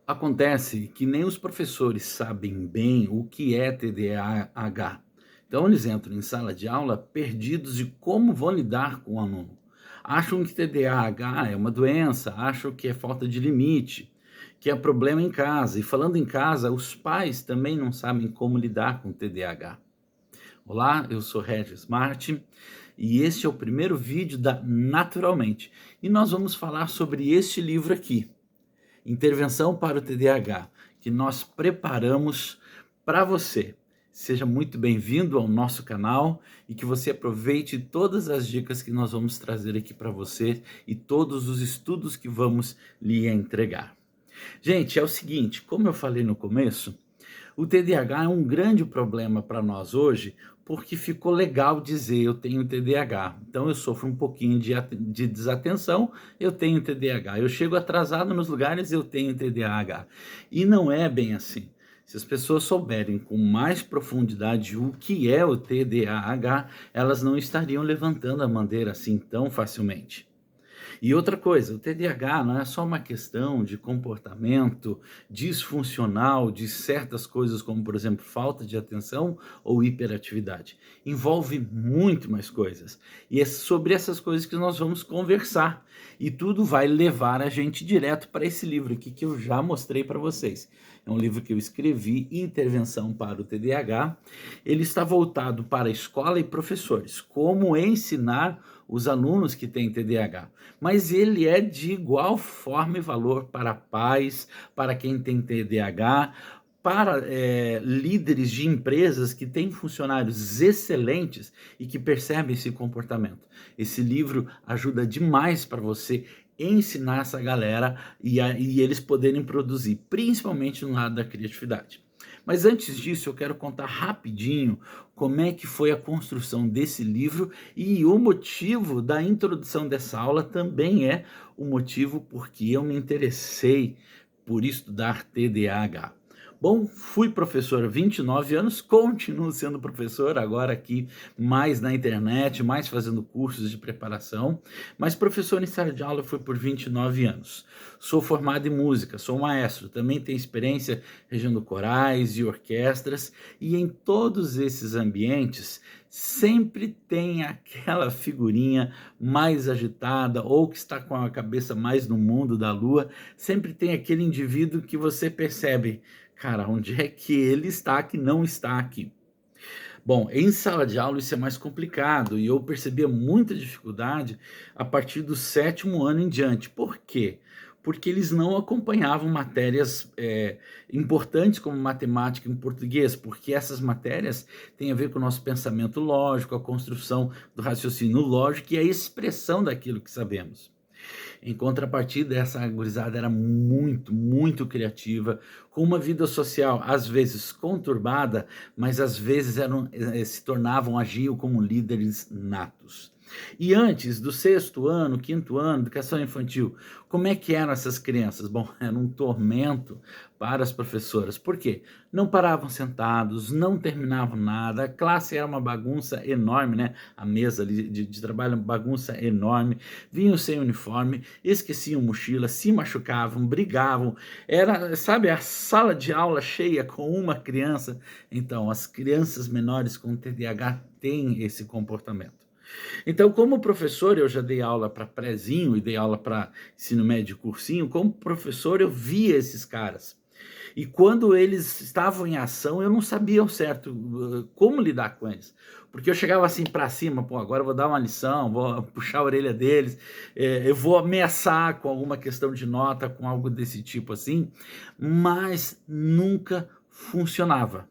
Acontece que nem os professores sabem bem o que é TDAH. Então, eles entram em sala de aula perdidos de como vão lidar com o aluno. Acham que TDAH é uma doença, acham que é falta de limite, que é problema em casa. E falando em casa, os pais também não sabem como lidar com TDAH. Olá, eu sou Regis Martin e este é o primeiro vídeo da Naturalmente. E nós vamos falar sobre este livro aqui, Intervenção para o TDAH, que nós preparamos para você. Seja muito bem-vindo ao nosso canal e que você aproveite todas as dicas que nós vamos trazer aqui para você e todos os estudos que vamos lhe entregar. Gente, é o seguinte, como eu falei no começo, o TDAH é um grande problema para nós hoje, porque ficou legal dizer eu tenho TDAH. Então eu sofro um pouquinho de desatenção, eu tenho TDAH. Eu chego atrasado nos lugares, eu tenho TDAH. E não é bem assim. Se as pessoas souberem com mais profundidade o que é o TDAH, elas não estariam levantando a bandeira assim tão facilmente. E outra coisa, o TDAH não é só uma questão de comportamento disfuncional de certas coisas, como, por exemplo, falta de atenção ou hiperatividade. Envolve muito mais coisas. E é sobre essas coisas que nós vamos conversar. E tudo vai levar a gente direto para esse livro aqui que eu já mostrei para vocês. É um livro que eu escrevi, Intervenção para o TDAH. Ele está voltado para a escola e professores. Como ensinar os alunos que têm TDAH. Mas ele é de igual forma e valor para pais, para quem tem TDAH, para líderes de empresas que têm funcionários excelentes e que percebem esse comportamento. Esse livro ajuda demais para você ensinar essa galera e eles poderem produzir, principalmente no lado da criatividade. Mas antes disso, eu quero contar rapidinho como é que foi a construção desse livro e o motivo da introdução dessa aula também é o motivo porque eu me interessei por estudar TDAH. Bom, fui professor há 29 anos, continuo sendo professor, agora aqui mais na internet, mais fazendo cursos de preparação, mas professor em sala de aula foi por 29 anos. Sou formado em música, sou maestro, também tenho experiência regendo corais e orquestras, e em todos esses ambientes sempre tem aquela figurinha mais agitada ou que está com a cabeça mais no mundo da lua, sempre tem aquele indivíduo que você percebe, cara, onde é que ele está que não está aqui? Bom, em sala de aula isso é mais complicado e eu percebia muita dificuldade a partir do 7º ano em diante. Por quê? Porque eles não acompanhavam matérias importantes como matemática e português, porque essas matérias têm a ver com o nosso pensamento lógico, a construção do raciocínio lógico e a expressão daquilo que sabemos. Em contrapartida, essa gurizada era muito criativa, com uma vida social às vezes conturbada, mas às vezes se tornavam, agiam como líderes natos. E antes do 6º ano, 5º ano, educação infantil, como é que eram essas crianças? Bom, era um tormento para as professoras. Por quê? Não paravam sentados, não terminavam nada, a classe era uma bagunça enorme, né? A mesa ali de trabalho, uma bagunça enorme, vinham sem uniforme, esqueciam mochila, se machucavam, brigavam, era, sabe, a sala de aula cheia com uma criança. Então, as crianças menores com TDAH têm esse comportamento. Então, como professor, eu já dei aula para prézinho e dei aula para ensino médio e cursinho, como professor eu via esses caras. E quando eles estavam em ação, eu não sabia ao certo como lidar com eles. Porque eu chegava assim para cima, pô, agora eu vou dar uma lição, vou puxar a orelha deles, eu vou ameaçar com alguma questão de nota, com algo desse tipo assim, mas nunca funcionava.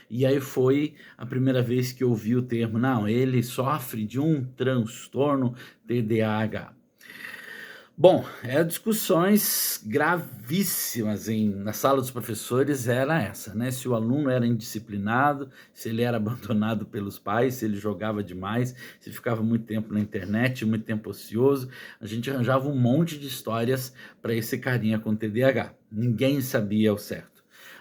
E aí foi a primeira vez que eu ouvi o termo, não, ele sofre de um transtorno TDAH. Bom, discussões gravíssimas na sala dos professores era essa, né? Se o aluno era indisciplinado, se ele era abandonado pelos pais, se ele jogava demais, se ficava muito tempo na internet, muito tempo ocioso, a gente arranjava um monte de histórias para esse carinha com TDAH. Ninguém sabia ao certo.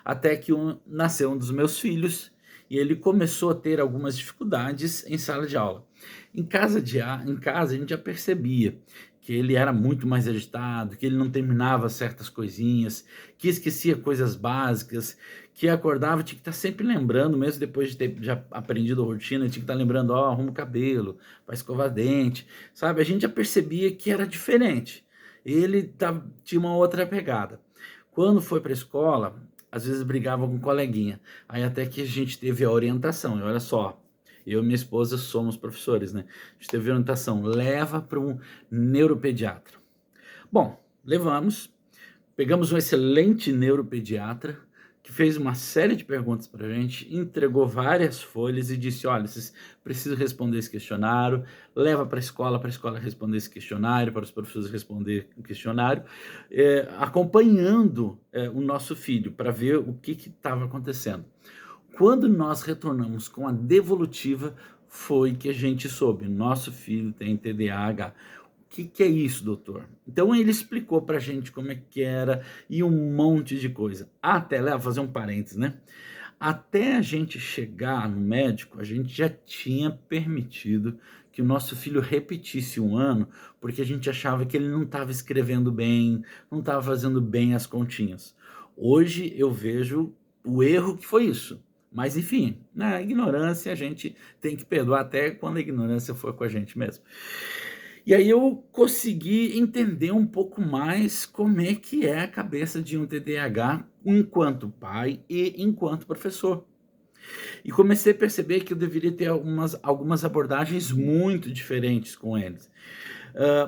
Até que nasceu um dos meus filhos e ele começou a ter algumas dificuldades em sala de aula. Em casa a gente já percebia que ele era muito mais agitado, que ele não terminava certas coisinhas, que esquecia coisas básicas, que acordava, tinha que estar sempre lembrando, mesmo depois de ter já aprendido a rotina, tinha que estar lembrando, ó, arruma o cabelo, vai escovar dente, sabe? A gente já percebia que era diferente. Ele tinha uma outra pegada. Quando foi para a escola, às vezes brigava com um coleguinha. Aí até que a gente teve a orientação, e olha só, eu e minha esposa somos professores, né? A gente teve a orientação, leva para um neuropediatra. Bom, levamos, pegamos um excelente neuropediatra, que fez uma série de perguntas para a gente, entregou várias folhas e disse, olha, vocês precisam responder esse questionário, leva para a escola responder esse questionário, para os professores responder o questionário, acompanhando o nosso filho, para ver o que estava acontecendo. Quando nós retornamos com a devolutiva, foi que a gente soube, nosso filho tem TDAH. O que é isso, doutor? Então ele explicou pra gente como é que era e um monte de coisa. Até lá, vou fazer um parênteses, né? Até a gente chegar no médico, a gente já tinha permitido que o nosso filho repetisse um ano, porque a gente achava que ele não estava escrevendo bem, não estava fazendo bem as continhas. Hoje eu vejo o erro que foi isso. Mas, enfim, na ignorância a gente tem que perdoar até quando a ignorância for com a gente mesmo. E aí eu consegui entender um pouco mais como é que é a cabeça de um TDAH enquanto pai e enquanto professor. E comecei a perceber que eu deveria ter algumas abordagens muito diferentes com eles.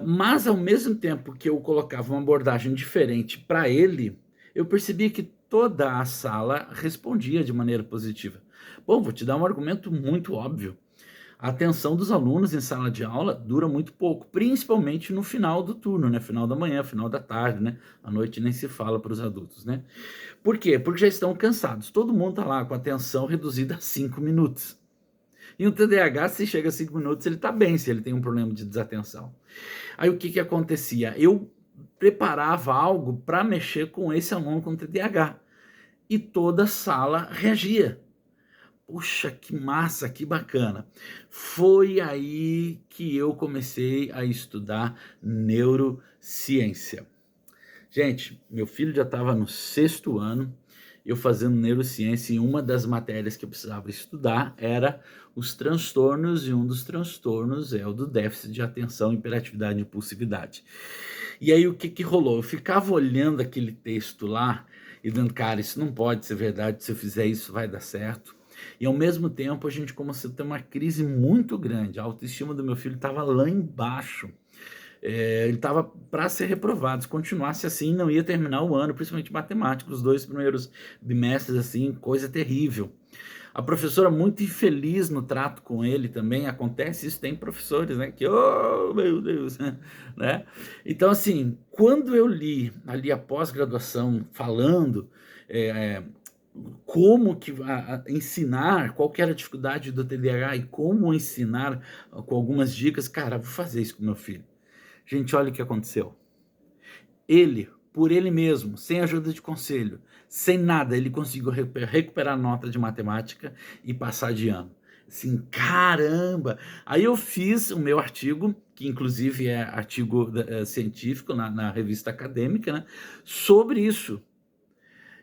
Mas ao mesmo tempo que eu colocava uma abordagem diferente para ele, eu percebi que toda a sala respondia de maneira positiva. Bom, vou te dar um argumento muito óbvio. A atenção dos alunos em sala de aula dura muito pouco, principalmente no final do turno, né? Final da manhã, final da tarde, né? À noite nem se fala para os adultos, né? Por quê? Porque já estão cansados. Todo mundo está lá com a atenção reduzida a 5 minutos. E o TDAH, se chega a 5 minutos, ele está bem, se ele tem um problema de desatenção. Aí o que acontecia? Eu preparava algo para mexer com esse aluno com TDAH. E toda a sala reagia. Puxa, que massa, que bacana. Foi aí que eu comecei a estudar neurociência. Gente, meu filho já estava no 6º ano, eu fazendo neurociência, e uma das matérias que eu precisava estudar era os transtornos, e um dos transtornos é o do déficit de atenção, hiperatividade e impulsividade. E aí o que rolou? Eu ficava olhando aquele texto lá e dizendo, cara, isso não pode ser verdade, se eu fizer isso vai dar certo. E ao mesmo tempo a gente começou a ter uma crise muito grande, a autoestima do meu filho estava lá embaixo. Ele estava para ser reprovado, se continuasse assim não ia terminar o ano, principalmente matemática, os 2 primeiros bimestres assim, coisa terrível. A professora muito infeliz no trato com ele também, acontece isso, tem professores, né, que, oh, meu Deus, né? Então, assim, quando eu li ali a pós-graduação falando como que ensinar, qual que era a dificuldade do TDAH e como ensinar com algumas dicas, cara, vou fazer isso com meu filho. Gente, olha o que aconteceu. Ele, por ele mesmo, sem ajuda de conselho, sem nada, ele conseguiu recuperar a nota de matemática e passar de ano. Assim, caramba! Aí eu fiz o meu artigo, que inclusive é artigo científico na revista acadêmica, né, sobre isso.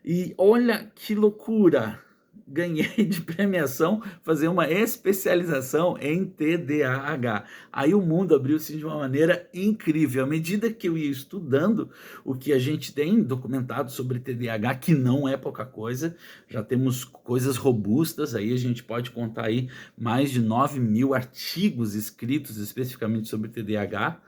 E olha que loucura! Ganhei de premiação fazer uma especialização em TDAH. Aí o mundo abriu-se de uma maneira incrível. À medida que eu ia estudando o que a gente tem documentado sobre TDAH, que não é pouca coisa, já temos coisas robustas, aí a gente pode contar aí mais de 9.000 artigos escritos especificamente sobre TDAH,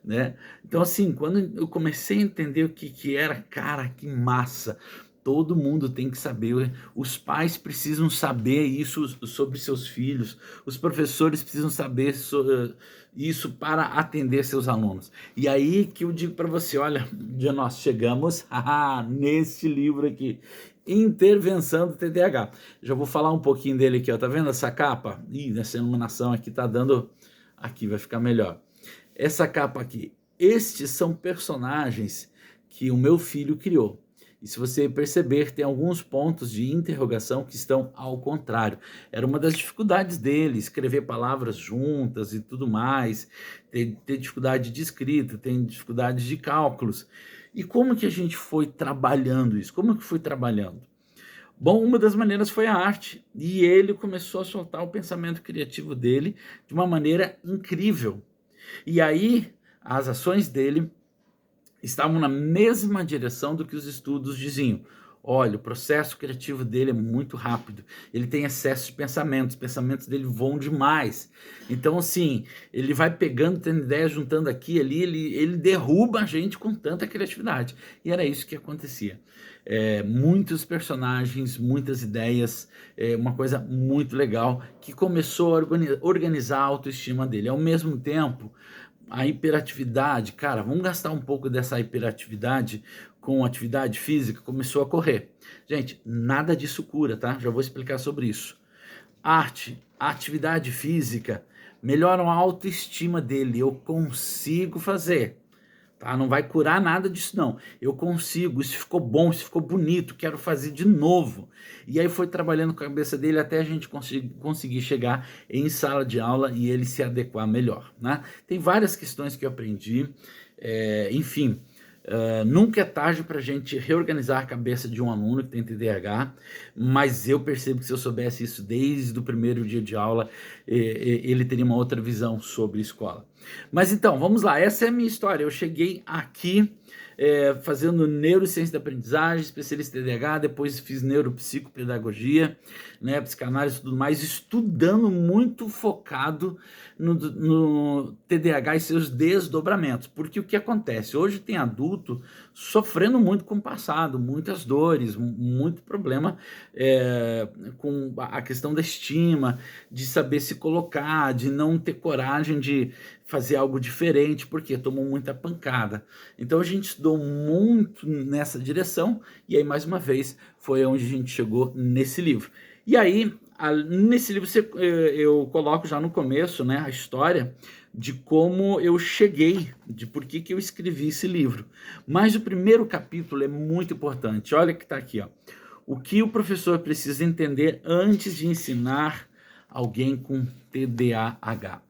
né? Então, assim, quando eu comecei a entender o que era, cara, que massa! Todo mundo tem que saber, os pais precisam saber isso sobre seus filhos, os professores precisam saber isso para atender seus alunos. E aí que eu digo para você, olha, já nós chegamos nesse livro aqui, Intervenção do TDAH. Já vou falar um pouquinho dele aqui, ó. Tá vendo essa capa? Essa iluminação aqui tá dando... Aqui vai ficar melhor. Essa capa aqui. Estes são personagens que o meu filho criou. E se você perceber, tem alguns pontos de interrogação que estão ao contrário. Era uma das dificuldades dele, escrever palavras juntas e tudo mais, ter dificuldade de escrita, tem dificuldade de cálculos. E como que a gente foi trabalhando isso? Como que foi trabalhando? Bom, uma das maneiras foi a arte, e ele começou a soltar o pensamento criativo dele de uma maneira incrível. E aí, as ações dele estavam na mesma direção do que os estudos diziam. Olha, o processo criativo dele é muito rápido, ele tem excesso de pensamentos, os pensamentos dele voam demais. Então, assim, ele vai pegando, tendo ideia, juntando aqui e ali, ele derruba a gente com tanta criatividade. E era isso que acontecia. Muitos personagens, muitas ideias, uma coisa muito legal, que começou a organizar a autoestima dele. Ao mesmo tempo, a hiperatividade, cara, vamos gastar um pouco dessa hiperatividade com atividade física, começou a correr. Gente, nada disso cura, tá? Já vou explicar sobre isso. Arte, atividade física, melhoram a autoestima dele, eu consigo fazer. Tá? Não vai curar nada disso, não. Eu consigo, isso ficou bom, isso ficou bonito, quero fazer de novo. E aí foi trabalhando com a cabeça dele até a gente conseguir chegar em sala de aula e ele se adequar melhor. Né? Tem várias questões que eu aprendi, enfim. Nunca é tarde para a gente reorganizar a cabeça de um aluno que tem TDAH, mas eu percebo que se eu soubesse isso desde o primeiro dia de aula, ele teria uma outra visão sobre escola. Mas então, vamos lá, essa é a minha história. Eu cheguei aqui fazendo neurociência da aprendizagem, especialista em TDAH, depois fiz neuropsicopedagogia, né, psicanálise e tudo mais, estudando muito focado no TDAH e seus desdobramentos, porque o que acontece? Hoje tem adulto sofrendo muito com o passado, muitas dores, muito problema com a questão da estima, de saber se colocar, de não ter coragem de fazer algo diferente, porque tomou muita pancada. Então a gente estudou muito nessa direção, e aí mais uma vez foi onde a gente chegou nesse livro. E aí, nesse livro eu coloco já no começo, né, a história de como eu cheguei, de por que eu escrevi esse livro. Mas o primeiro capítulo é muito importante. Olha que está aqui, ó. O que o professor precisa entender antes de ensinar alguém com TDAH.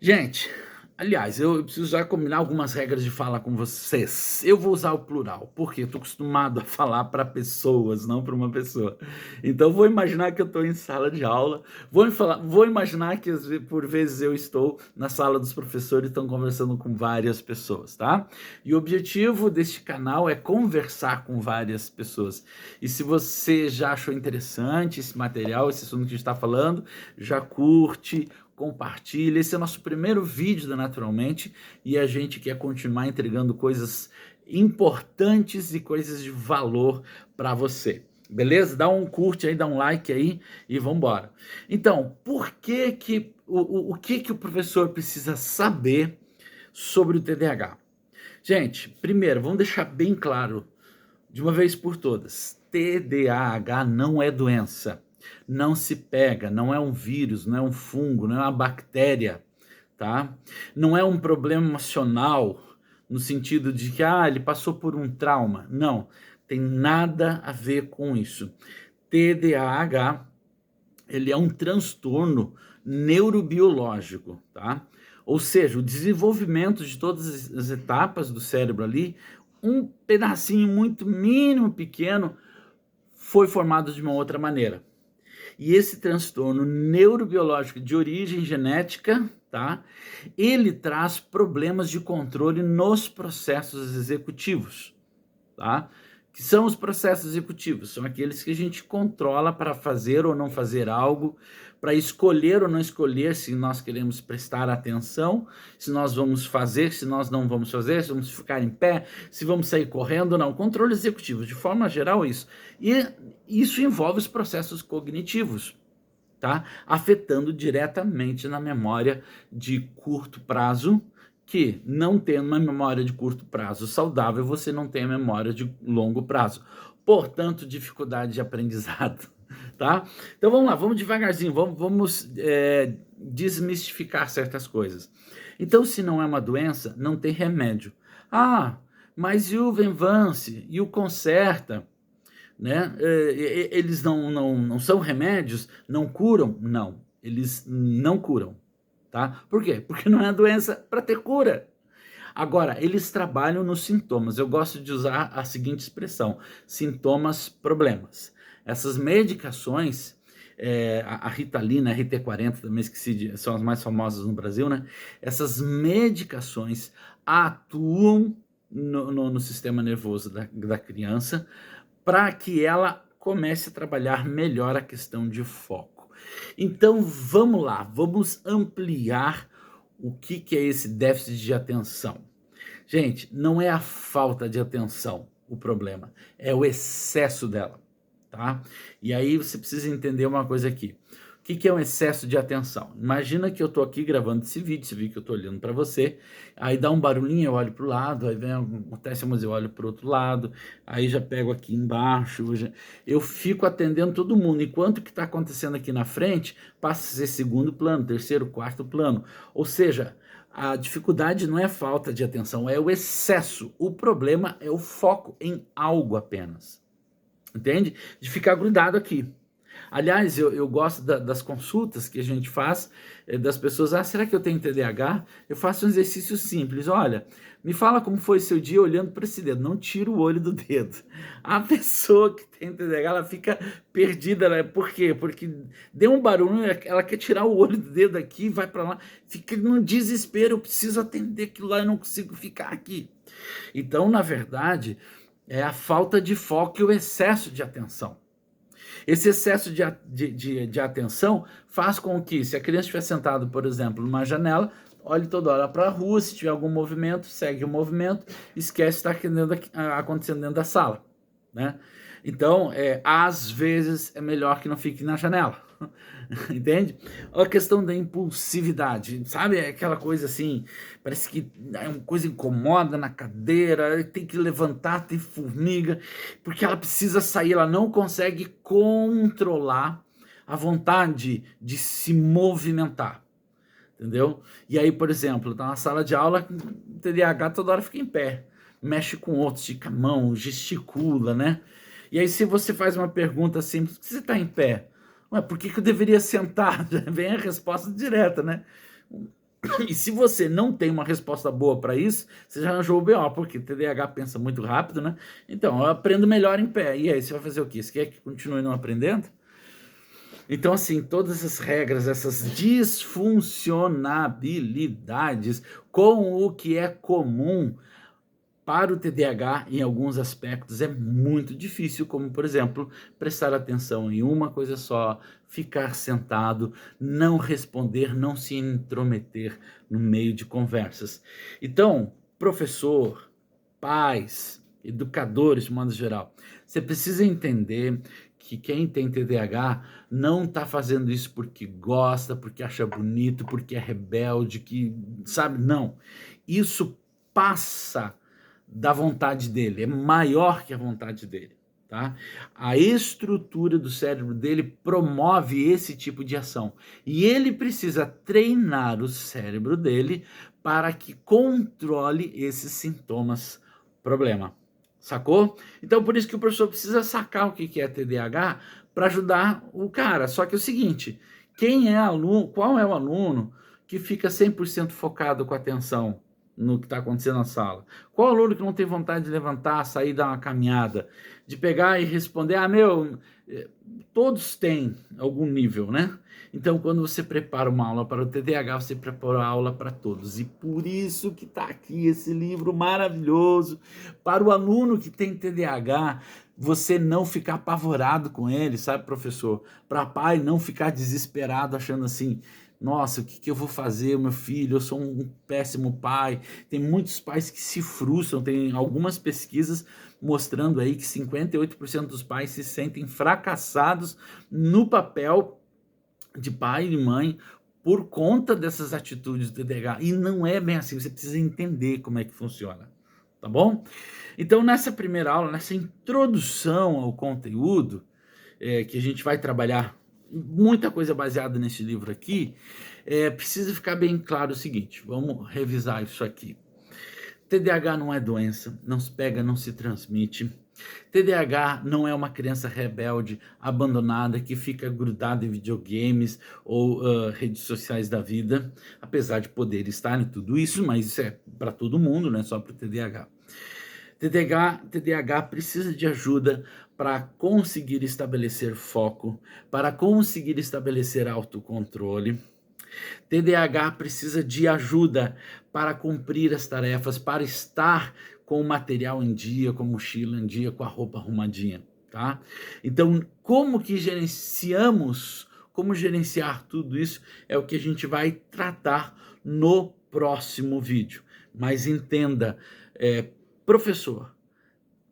Gente, aliás, eu preciso já combinar algumas regras de fala com vocês. Eu vou usar o plural, porque estou acostumado a falar para pessoas, não para uma pessoa. Então, vou imaginar que eu estou em sala de aula, vou imaginar que, por vezes, eu estou na sala dos professores e estão conversando com várias pessoas, tá? E o objetivo deste canal é conversar com várias pessoas. E se você já achou interessante esse material, esse assunto que a gente está falando, já curte, compartilha. Esse é o nosso primeiro vídeo da Naturalmente e a gente quer continuar entregando coisas importantes e coisas de valor para você. Beleza? Dá um curte aí, dá um like aí e vamos embora. Então, por que que o que o professor precisa saber sobre o TDAH? Gente, primeiro, vamos deixar bem claro de uma vez por todas, TDAH não é doença. Não se pega, não é um vírus, não é um fungo, não é uma bactéria, tá? Não é um problema emocional, no sentido de que ele passou por um trauma. Não, tem nada a ver com isso. TDAH, ele é um transtorno neurobiológico, tá? Ou seja, o desenvolvimento de todas as etapas do cérebro ali, um pedacinho muito mínimo, pequeno, foi formado de uma outra maneira. E esse transtorno neurobiológico de origem genética, tá? Ele traz problemas de controle nos processos executivos, tá? Que são os processos executivos? São aqueles que a gente controla para fazer ou não fazer algo, para escolher ou não escolher se nós queremos prestar atenção, se nós vamos fazer, se nós não vamos fazer, se vamos ficar em pé, se vamos sair correndo ou não. Controle executivo, de forma geral, isso. E isso envolve os processos cognitivos, tá? Afetando diretamente na memória de curto prazo, que não tendo uma memória de curto prazo saudável, você não tem a memória de longo prazo. Portanto, dificuldade de aprendizado, tá? Então vamos lá, vamos devagarzinho, vamos desmistificar certas coisas. Então, se não é uma doença, não tem remédio. Mas e o Venvance e o Concerta, né? Eles não são remédios? Não curam? Não, eles não curam, tá? Por quê? Porque não é doença para ter cura. Agora, eles trabalham nos sintomas. Eu gosto de usar a seguinte expressão: sintomas, problemas. Essas medicações, a Ritalina, a RT40, também esqueci, são as mais famosas no Brasil, né? Essas medicações atuam no sistema nervoso da criança para que ela comece a trabalhar melhor a questão de foco. Então, vamos lá, vamos ampliar o que é esse déficit de atenção. Gente, não é a falta de atenção o problema, é o excesso dela, tá? E aí você precisa entender uma coisa aqui. O que é um excesso de atenção? Imagina que eu tô aqui gravando esse vídeo que eu tô olhando para você, aí dá um barulhinho, eu olho pro lado, aí vem, acontece, mas eu olho pro outro lado, aí já pego aqui embaixo, eu fico atendendo todo mundo, enquanto que está acontecendo aqui na frente, passa a ser segundo plano, terceiro, quarto plano, ou seja, a dificuldade não é falta de atenção, é o excesso. O problema é o foco em algo apenas. Entende? De ficar grudado aqui. Aliás, eu gosto das consultas que a gente faz, das pessoas, será que eu tenho TDAH? Eu faço um exercício simples, olha, me fala como foi seu dia olhando para esse dedo, não tira o olho do dedo. A pessoa que tem TDAH, ela fica perdida, por quê? Porque deu um barulho, ela quer tirar o olho do dedo aqui, vai para lá, fica no desespero, eu preciso atender aquilo lá, eu não consigo ficar aqui. Então, na verdade, é a falta de foco e o excesso de atenção. Esse excesso de atenção faz com que, se a criança estiver sentada, por exemplo, numa janela, olhe toda hora para a rua, se tiver algum movimento, segue o movimento, esquece o que está acontecendo dentro da sala, né? Então, às vezes, é melhor que não fique na janela. Entende? A questão da impulsividade, sabe? É aquela coisa assim, parece que é uma coisa incomoda na cadeira, tem que levantar, tem formiga, porque ela precisa sair, ela não consegue controlar a vontade de se movimentar. Entendeu? E aí, por exemplo, tá na sala de aula, o TDAH toda hora fica em pé, mexe com outros, estica a mão, gesticula, né? E aí, se você faz uma pergunta assim, por que você está em pé? Ué, por que eu deveria sentar? Vem a resposta direta, né? E se você não tem uma resposta boa para isso, você já arranjou o BO, porque TDAH pensa muito rápido, né? Então, eu aprendo melhor em pé. E aí, você vai fazer o quê? Você quer que continue não aprendendo? Então, assim, todas essas regras, essas disfuncionabilidades com o que é comum para o TDAH, em alguns aspectos, é muito difícil, como, por exemplo, prestar atenção em uma coisa só, ficar sentado, não responder, não se intrometer no meio de conversas. Então, professor, pais, educadores, de modo geral, você precisa entender que quem tem TDAH não está fazendo isso porque gosta, porque acha bonito, porque é rebelde, que sabe, não. Isso passa da vontade dele, é maior que a vontade dele, tá? A estrutura do cérebro dele promove esse tipo de ação e ele precisa treinar o cérebro dele para que controle esses sintomas problema. Sacou? Então, por isso que o professor precisa sacar o que é TDAH para ajudar o cara. Só que é o seguinte, quem é aluno, qual é o aluno que fica 100% focado com a atenção no que está acontecendo na sala? Qual aluno que não tem vontade de levantar, sair, dar uma caminhada, de pegar e responder, todos têm algum nível, né? Então, quando você prepara uma aula para o TDAH, você prepara a aula para todos. E por isso que está aqui esse livro maravilhoso para o aluno que tem TDAH, você não ficar apavorado com ele, sabe, professor? Para pai não ficar desesperado achando assim, nossa, o que eu vou fazer, meu filho? Eu sou um péssimo pai. Tem muitos pais que se frustram, tem algumas pesquisas mostrando aí que 58% dos pais se sentem fracassados no papel de pai e de mãe por conta dessas atitudes do TDAH. E não é bem assim, você precisa entender como é que funciona, tá bom? Então, nessa primeira aula, nessa introdução ao conteúdo, que a gente vai trabalhar muita coisa baseada nesse livro aqui, precisa ficar bem claro o seguinte, vamos revisar isso aqui. TDAH não é doença, não se pega, não se transmite. TDAH não é uma criança rebelde, abandonada, que fica grudada em videogames ou redes sociais da vida, apesar de poder estar em tudo isso, mas isso é para todo mundo, não é só para o TDAH. TDAH precisa de ajuda para conseguir estabelecer foco, para conseguir estabelecer autocontrole. TDAH precisa de ajuda para cumprir as tarefas, para estar com o material em dia, com a mochila em dia, com a roupa arrumadinha, tá? Então, como gerenciar tudo isso é o que a gente vai tratar no próximo vídeo. Mas entenda, professor,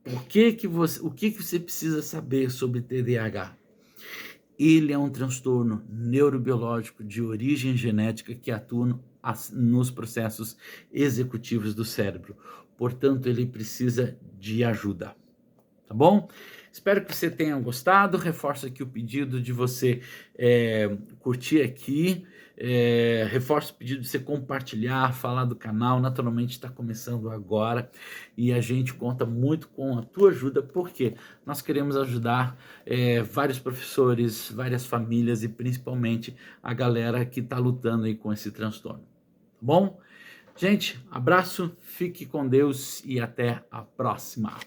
o que você precisa saber sobre TDAH? Ele é um transtorno neurobiológico de origem genética que atua nos processos executivos do cérebro. Portanto, ele precisa de ajuda. Tá bom? Espero que você tenha gostado. Reforço aqui o pedido de você curtir aqui. Reforço o pedido de você compartilhar, falar do canal. Naturalmente está começando agora e a gente conta muito com a tua ajuda, porque nós queremos ajudar vários professores, várias famílias e principalmente a galera que está lutando aí com esse transtorno. Tá bom? Gente, abraço, fique com Deus e até a próxima.